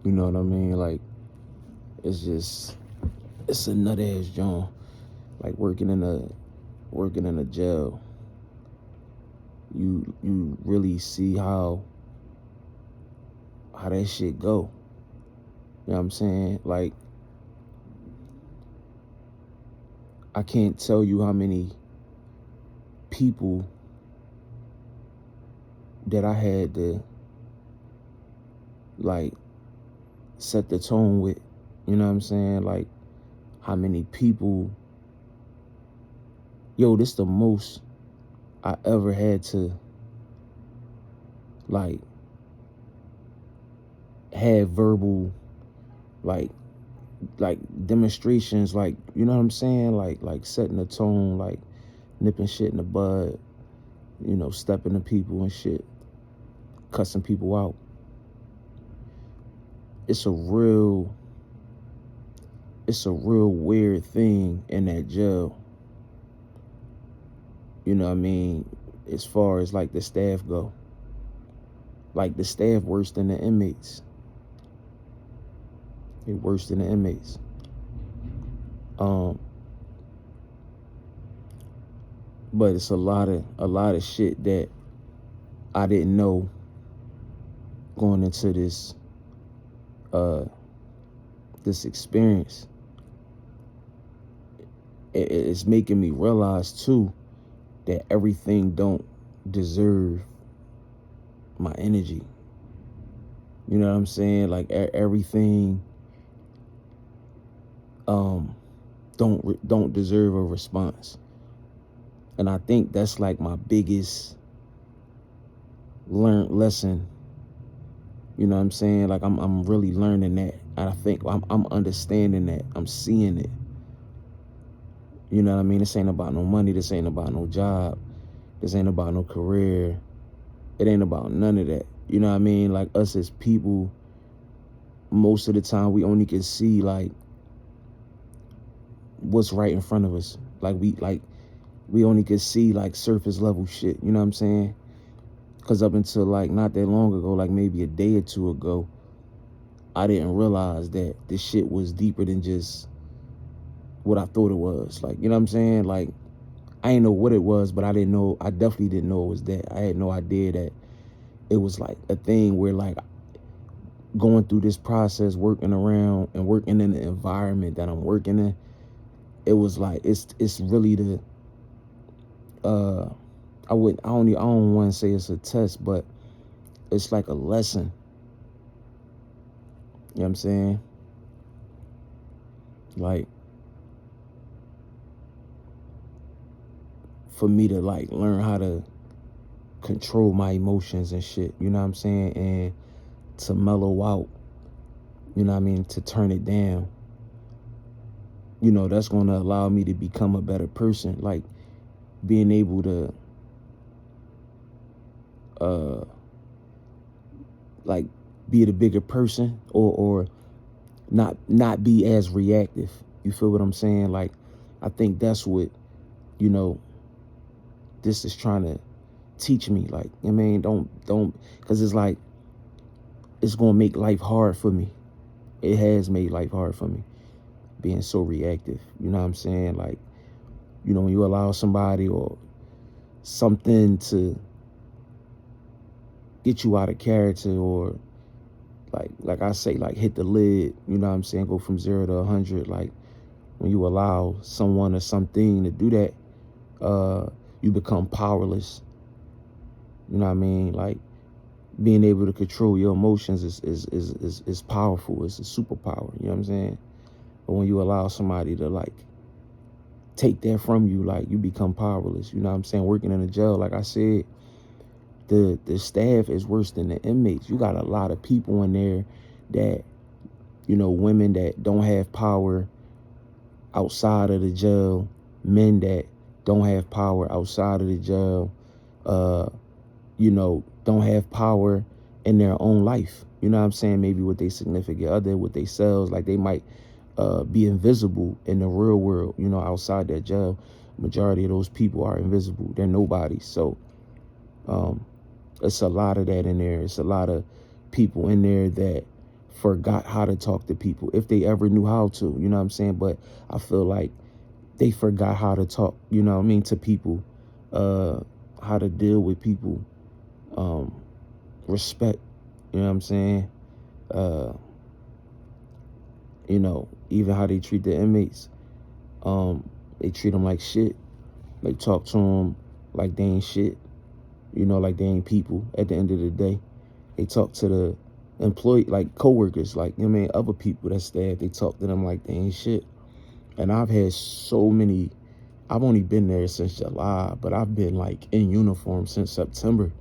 You know what I mean? Like, it's a nut ass joint. Like working in a jail. You really see how that shit go. You know what I'm saying? Like, I can't tell you how many people that I had to, like, set the tone with. You know what I'm saying? Like, how many people, this the most I ever had to, like, have verbal, like demonstrations, like, you know what I'm saying? Like setting the tone, like nipping shit in the bud, stepping to people and shit, cussing people out. It's a real weird thing in that jail. You know what I mean? As far as like the staff go. Like the staff worse than the inmates. They're worse than the inmates. But it's a lot of shit that I didn't know going into this experience. It's making me realize too that everything don't deserve my energy. You know what I'm saying? Like everything don't deserve a response. And I think that's like my biggest learned lesson. You know what I'm saying? Like I'm really learning that. And I think I'm understanding that. I'm seeing it. You know what I mean? This ain't about no money. This ain't about no job. This ain't about no career. It ain't about none of that. You know what I mean? Like us as people, most of the time we only can see like what's right in front of us. We only can see like surface level shit. You know what I'm saying? Because up until like not that long ago, like maybe a day or two ago, I didn't realize that this shit was deeper than just what I thought it was. Like, you know what I'm saying? Like, I didn't know what it was, but I definitely didn't know it was that. I had no idea that it was like a thing where like going through this process, working around and working in the environment that I'm working in, it was like, it's really the, I don't want to say it's a test, but it's like a lesson. You know what I'm saying? Like, for me to like learn how to control my emotions and shit, you know what I'm saying? And to mellow out, you know what I mean? To turn it down. That's going to allow me to become a better person. Like being able to, like be the bigger person or not be as reactive. You feel what I'm saying? Like, I think that's what, this is trying to teach me. Like, I mean, don't, because it's like, it's going to make life hard for me. It has made life hard for me, being so reactive. You know what I'm saying? Like, when you allow somebody or something to get you out of character, or like I say, like hit the lid, you know what I'm saying? Go from 0 to 100. Like when you allow someone or something to do that, you become powerless. You know what I mean? Like being able to control your emotions is powerful. It's a superpower. You know what I'm saying? But when you allow somebody to like take that from you, like you become powerless. You know what I'm saying? Working in a jail, like I said, the staff is worse than the inmates. You got a lot of people in there that, women that don't have power outside of the jail, men that don't have power outside of the jail, don't have power in their own life. You know what I'm saying? Maybe with their significant other, with themselves, like they might be invisible in the real world, outside that jail. Majority of those people are invisible. They're nobody. So it's a lot of that in there. It's a lot of people in there that forgot how to talk to people, if they ever knew how to, you know what I'm saying? But I feel like they forgot how to talk, you know what I mean, to people, how to deal with people, respect, you know what I'm saying? Uh, even how they treat the inmates. They treat them like shit. They talk to them like they ain't shit, like they ain't people at the end of the day. They talk to the employee, like coworkers, like, other people that staff, they talk to them like they ain't shit. And I've had so many, I've only been there since July, but I've been like in uniform since September.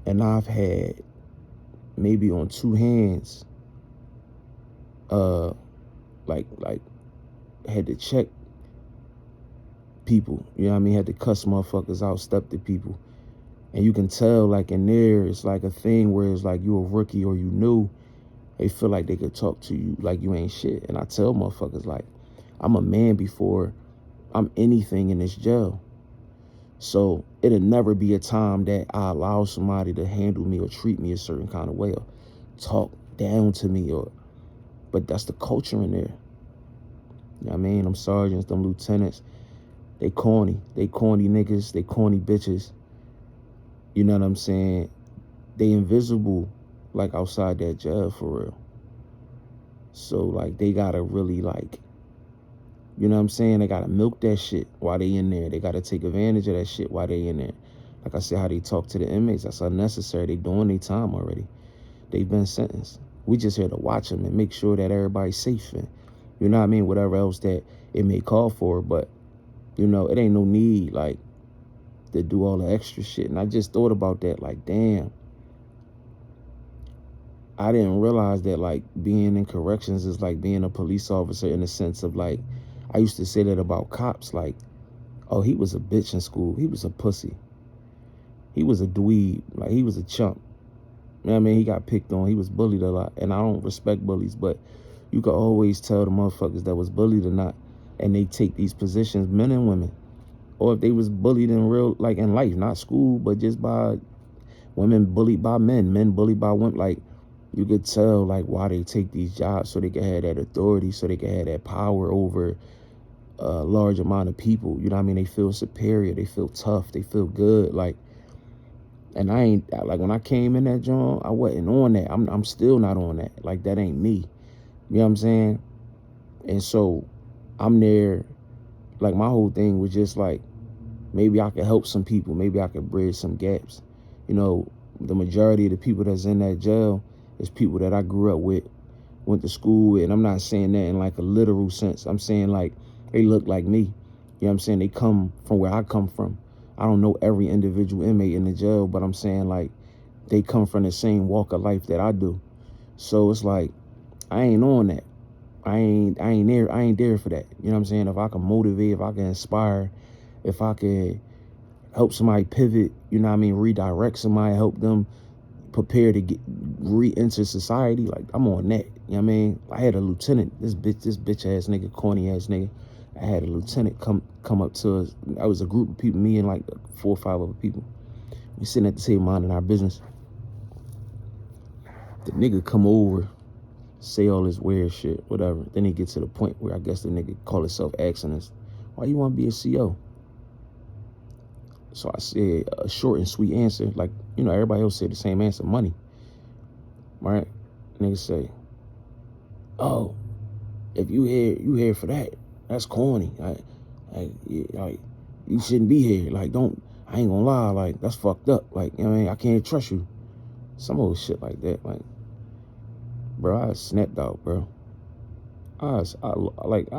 And I've had maybe on two hands, like had to check people, had to cuss motherfuckers out, step to people. And you can tell, like, in there, it's like a thing where it's like you a rookie or you new. They feel like they could talk to you like you ain't shit. And I tell motherfuckers, like, I'm a man before I'm anything in this jail. So it'll never be a time that I allow somebody to handle me or treat me a certain kind of way or talk down to me, but that's the culture in there. You know what I mean? Them sergeants, them lieutenants, they corny. They corny niggas, they corny bitches. You know what I'm saying? They invisible, like, outside that jail, for real. So, like, they gotta really, like, you know what I'm saying? They gotta milk that shit while they in there. They gotta take advantage of that shit while they in there. Like I said, how they talk to the inmates, that's unnecessary. They doing their time already. They've been sentenced. We just here to watch them and make sure that everybody's safe and, you know what I mean, whatever else that it may call for. But, it ain't no need, like, to do all the extra shit. And I just thought about that, like, damn. I didn't realize that, like, being in corrections is like being a police officer, in the sense of, like, I used to say that about cops, like, oh, he was a bitch in school. He was a pussy. He was a dweeb. Like, he was a chump. You know what I mean? He got picked on. He was bullied a lot. And I don't respect bullies, but you could always tell the motherfuckers that was bullied or not. And they take these positions, men and women. Or if they was bullied in real, like, in life, not school, but just by women bullied by men, men bullied by women. Like, you could tell, like, why they take these jobs, so they can have that authority, so they can have that power over a large amount of people. You know what I mean? They feel superior. They feel tough. They feel good. Like, and I ain't, like, when I came in that joint, I wasn't on that. I'm still not on that. Like, that ain't me. You know what I'm saying? And so I'm there, like, my whole thing was just like, maybe I could help some people. Maybe I could bridge some gaps. The majority of the people that's in that jail is people that I grew up with, went to school with. And I'm not saying that in, like, a literal sense. I'm saying, like, they look like me. You know what I'm saying? They come from where I come from. I don't know every individual inmate in the jail, but I'm saying, like, they come from the same walk of life that I do. So it's like, I ain't on that. I ain't there for that. You know what I'm saying? If I can motivate, if I can inspire, if I can help somebody pivot, you know what I mean, redirect somebody, help them prepare to re-enter society, like, I'm on that. You know what I mean? I had a lieutenant, this bitch ass nigga, corny ass nigga. I had a lieutenant come up to us. I was a group of people, me and like 4 or 5 other people. We sitting at the table minding our business. The nigga come over, say all this weird shit, whatever. Then he gets to the point where I guess the nigga call himself asking us, why you want to be a CO? So I said a short and sweet answer. Like, everybody else said the same answer, money. Right? Nigga say, oh, if you here for that, that's corny. Like, you shouldn't be here. Like, I ain't gonna lie, like, that's fucked up. Like, you know what I mean? I can't trust you. Some old shit like that. Like, bro, I snapped out, bro. I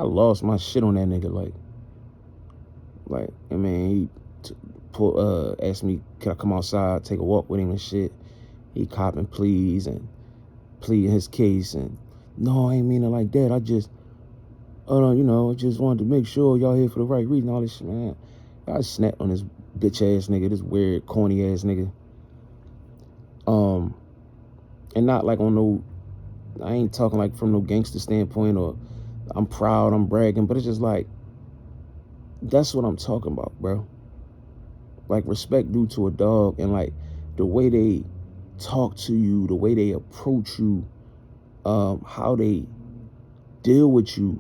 lost my shit on that nigga. Like, I mean, he asked me, could I come outside, take a walk with him and shit. He copping pleas and pleading his case, and no, I ain't mean it like that. I just wanted to make sure y'all here for the right reason, all this shit, man. I snapped on this bitch ass nigga, this weird, corny ass nigga. And not like on no, I ain't talking like from no gangster standpoint or I'm proud, I'm bragging, but it's just like, that's what I'm talking about, bro. Like, respect due to a dog, and like the way they talk to you, the way they approach you, how they deal with you,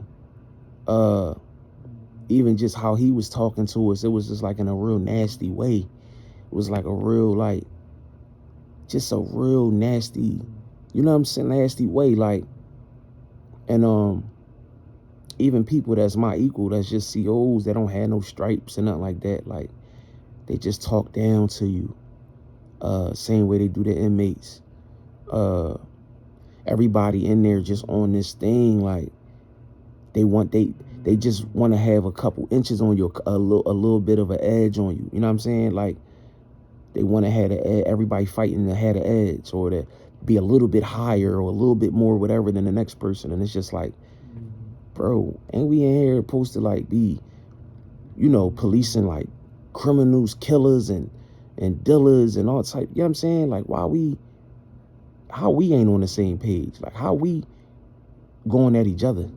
even just how he was talking to us, it was just like in a real nasty way. It was like a real, like, just a real nasty, you know what I'm saying, nasty way. Like, and even people that's my equal, that's just COs, that don't have no stripes and nothing like that, like, they just talk down to you, same way they do the inmates. Everybody in there just on this thing, like, they just want to have a couple inches on you, a little bit of an edge on you. You know what I'm saying? Like, they want to have everybody fighting to have the edge, or to be a little bit higher or a little bit more whatever than the next person. And it's just like, bro, ain't we in here supposed to like be, you know, policing like criminals, killers, and dealers and all type? You know what I'm saying? Like, how we ain't on the same page? Like, how we going at each other?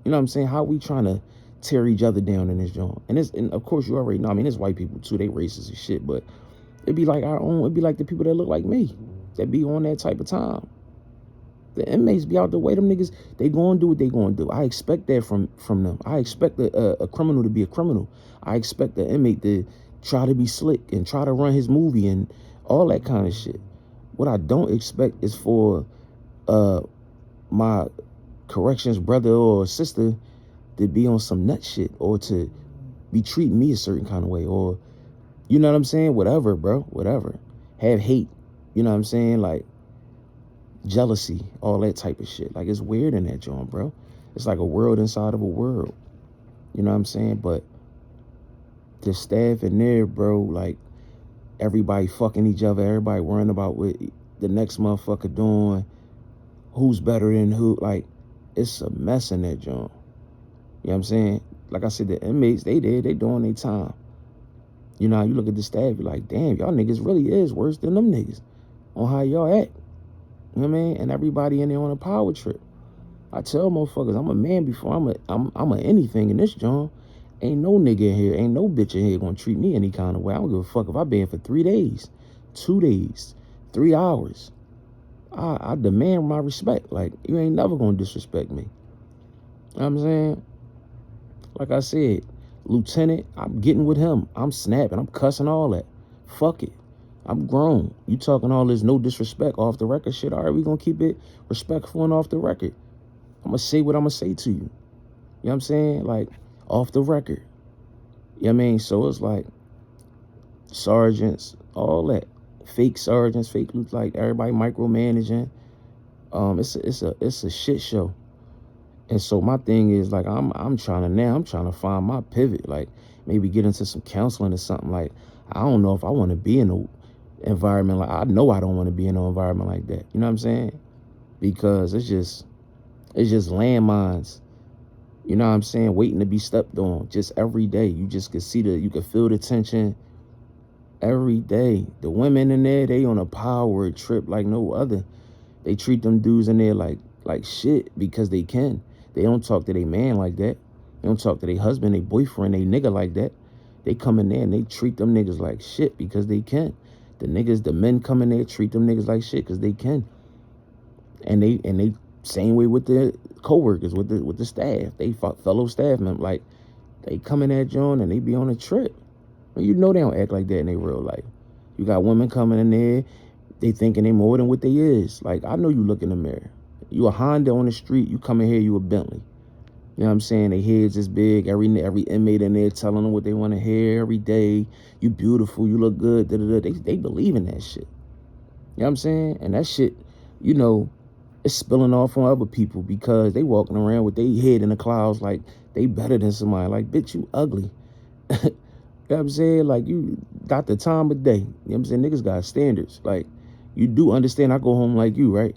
You know what I'm saying? How we trying to tear each other down in this joint? And of course you already know, I mean, it's white people too, they racist as shit, but it'd be like our own, it'd be like the people that look like me, that be on that type of time. The inmates be out the way, them niggas, they gonna do what they gonna do. I expect that from them. I expect a criminal to be a criminal. I expect the inmate to try to be slick and try to run his movie and all that kind of shit. What I don't expect is for my corrections brother or sister to be on some nut shit, or to be treating me a certain kind of way, or, you know what I'm saying? Whatever, bro, whatever. Have hate, you know what I'm saying? Like, jealousy, all that type of shit. Like, it's weird in that joint, bro. It's like a world inside of a world, you know what I'm saying? But the staff in there, bro, like, everybody fucking each other, everybody worrying about what the next motherfucker doing, who's better than who. Like, it's a mess in that joint. You know what I'm saying? Like I said, the inmates, they doing their time. You know, you look at the staff, you're like, damn, y'all niggas really is worse than them niggas on how y'all act. You know what I mean? And everybody in there on a power trip. I tell motherfuckers, I'm a man before I'm a anything in this joint. Ain't no nigga in here, ain't no bitch in here gonna treat me any kind of way. I don't give a fuck if I been for 3 days, 2 days, 3 hours. I demand my respect. Like, you ain't never gonna disrespect me. You know what I'm saying? Like I said, Lieutenant, I'm getting with him. I'm snapping. I'm cussing, all that. Fuck it. I'm grown. You talking all this no disrespect off the record shit. All right, we gonna keep it respectful and off the record. I'm gonna say what I'm gonna say to you. You know what I'm saying? Like, off the record. You know what I mean? So it's like sergeants, all that. Fake sergeants, fake, like, everybody micromanaging. It's a shit show. And so my thing is, like, I'm trying to find my pivot, like, maybe get into some counseling or something. Like, I don't know if I want to be in an environment like, I know I don't want to be in an environment like that. You know what I'm saying? Because it's just landmines. You know what I'm saying? Waiting to be stepped on just every day. You just could see you could feel the tension every day. The women in there, they on a power trip like no other. They treat them dudes in there like shit because they can. They don't talk to their man like that. They don't talk to their husband, their boyfriend, their nigga like that. They come in there and they treat them niggas like shit because they can. The men come in there, treat them niggas like shit because they can. And they same way with the co-workers, with the staff. They fellow staff members, like, they come in that joint and they be on a trip. You know they don't act like that in their real life. You got women coming in there, they thinking they more than what they is. Like, I know you look in the mirror. You a Honda on the street, you come in here, you a Bentley. You know what I'm saying? Their heads is big. Every inmate in there telling them what they want to hear every day. You beautiful, you look good, da-da-da. They believe in that shit. You know what I'm saying? And that shit, you know, it's spilling off on other people because they walking around with their head in the clouds like they better than somebody. Like, bitch, you ugly. You know what I'm saying? Like, you got the time of day. You know what I'm saying? Niggas got standards. Like, you do understand I go home like you, right?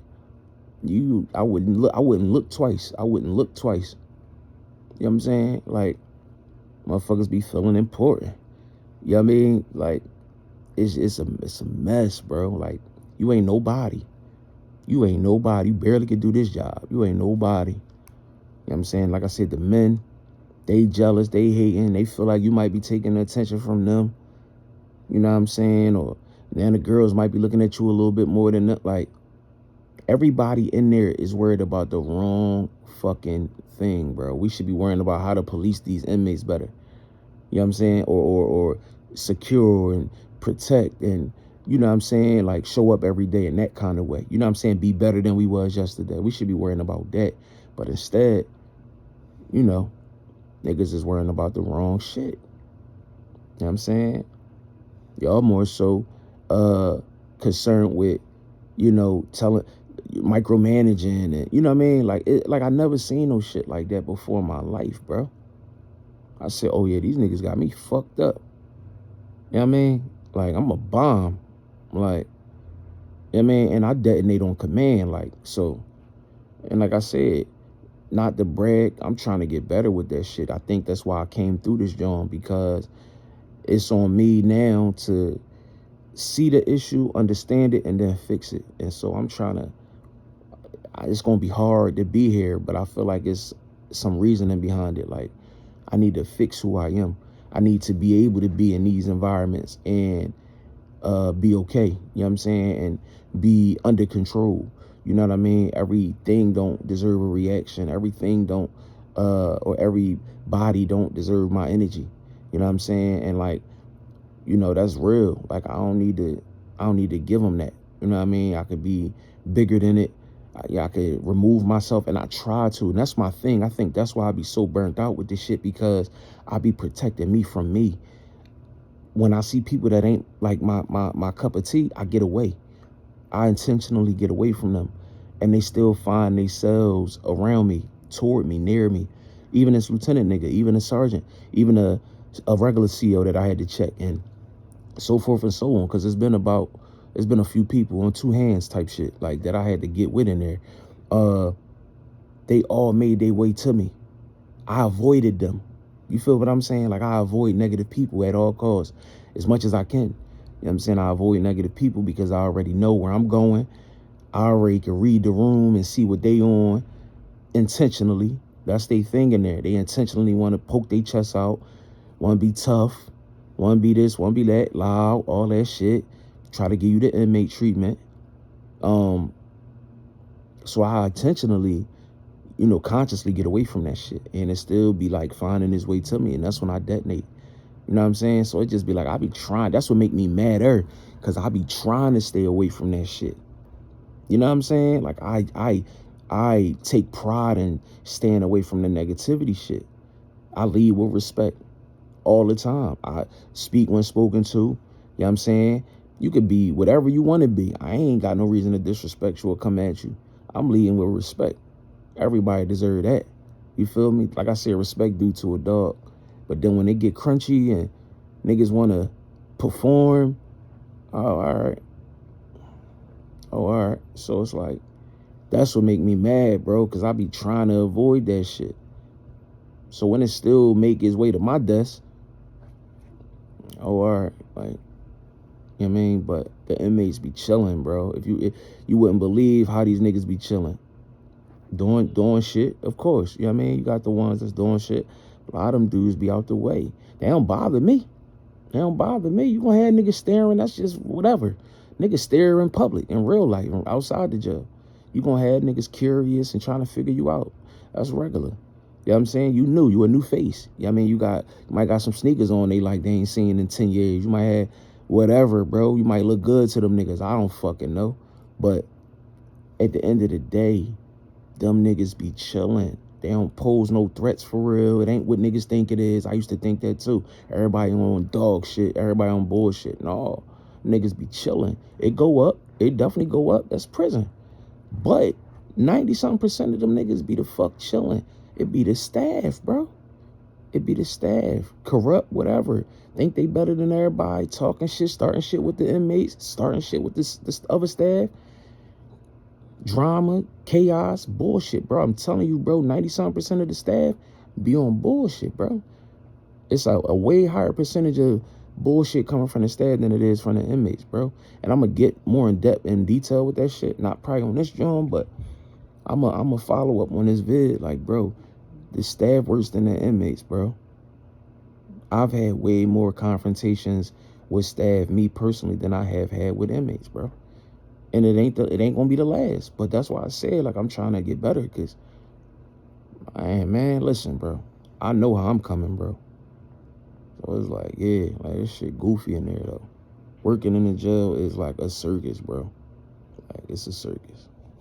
I wouldn't look twice. I wouldn't look twice. You know what I'm saying? Like, motherfuckers be feeling important. You know what I mean? Like, it's a mess, bro. Like, you ain't nobody. You ain't nobody. You barely could do this job. You ain't nobody. You know what I'm saying? Like I said, the men, they jealous, they hating, they feel like you might be taking the attention from them. You know what I'm saying? Or then the girls might be looking at you a little bit more than that. Like, Everybody in there is worried about the wrong fucking thing, bro. We should be worrying about how to police these inmates better. You know what I'm saying? Or secure and protect and, you know what I'm saying, like show up every day in that kind of way. You know what I'm saying? Be better than we was yesterday. We should be worrying about that. But instead, you know, niggas is worrying about the wrong shit. You know what I'm saying? Y'all more so concerned with, you know, telling micromanaging and, you know what I mean? Like I never seen no shit like that before in my life, bro. I said, oh yeah, these niggas got me fucked up. You know what I mean? Like I'm a bomb. Like, you know what I mean? And I detonate on command, like, so. And like I said, not to brag, I'm trying to get better with that shit. I think that's why I came through this joint, because it's on me now to see the issue, understand it, and then fix it. And so I'm trying to, it's going to be hard to be here, but I feel like it's some reasoning behind it. Like, I need to fix who I am. I need to be able to be in these environments and be okay. You know what I'm saying? And be under control. You know what I mean? Everything don't deserve a reaction. Everything don't, or everybody don't deserve my energy. You know what I'm saying? And like, you know, that's real. Like I don't need to give them that. You know what I mean? I could be bigger than it. I could remove myself, and I try to. And that's my thing. I think that's why I be so burnt out with this shit, because I be protecting me from me. When I see people that ain't like my cup of tea, I get away. I intentionally get away from them, and they still find themselves around me, toward me, near me. Even this lieutenant nigga, even a sergeant, even a regular CO that I had to check, and so forth and so on. Because it's been a few people on two hands type shit like that I had to get with in there. They all made their way to me. I avoided them. You feel what I'm saying? Like I avoid negative people at all costs as much as I can. You know what I'm saying? I avoid negative people because I already know where I'm going. I already can read the room and see what they on intentionally. That's their thing in there. They intentionally want to poke their chest out, want to be tough, want to be this, want to be that, loud, all that shit. Try to give you the inmate treatment. So I intentionally, you know, consciously get away from that shit, and it still be like finding its way to me, and that's when I detonate. You know what I'm saying? So it just be like I be trying. That's what make me madder, because I be trying to stay away from that shit. You know what I'm saying? Like I take pride in staying away from the negativity shit. I lead with respect all the time. I speak when spoken to. You know what I'm saying? You could be whatever you want to be. I ain't got no reason to disrespect you or come at you. I'm leading with respect. Everybody deserve that. You feel me? Like I said, respect due to a dog. But then when they get crunchy and niggas want to perform, oh, all right. Oh, all right. So it's like, that's what make me mad, bro, because I be trying to avoid that shit. So when it still make its way to my desk, oh, all right. Like, you know what I mean? But the inmates be chilling, bro. If you wouldn't believe how these niggas be chilling. Doing shit, of course. You know what I mean? You got the ones that's doing shit. A lot of them dudes be out the way. They don't bother me. They don't bother me. You gonna have niggas staring, that's just whatever. Niggas stare in public, in real life, outside the jail. You gonna have niggas curious and trying to figure you out. That's regular. You know what I'm saying? You a new face. You know what I mean? You might got some sneakers on they like they ain't seen in 10 years. You might have whatever, bro. You might look good to them niggas. I don't fucking know. But at the end of the day, them niggas be chilling. They don't pose no threats for real. It ain't what niggas think it is. I used to think that too. Everybody on dog shit. Everybody on bullshit. No, niggas be chilling. It go up. It definitely go up. That's prison. But 90-something% of them niggas be the fuck chilling. It be the staff, bro. It be the staff. Corrupt, whatever. Think they better than everybody. Talking shit, starting shit with the inmates, starting shit with this other staff. Drama, chaos, bullshit, bro. I'm telling you, bro, 90-something% of the staff be on bullshit, bro. It's a way higher percentage of bullshit coming from the staff than it is from the inmates, bro. And I'm going to get more in depth and detail with that shit. Not probably on this joint, but I'm a follow up on this vid. Like, bro, the staff worse than the inmates, bro. I've had way more confrontations with staff, me personally, than I have had with inmates, bro. And it ain't gonna be the last. But that's why I said, like, I'm trying to get better, because, man, listen, bro. I know how I'm coming, bro. So it's like, yeah, like, this shit goofy in there, though. Working in the jail is like a circus, bro. Like, it's a circus.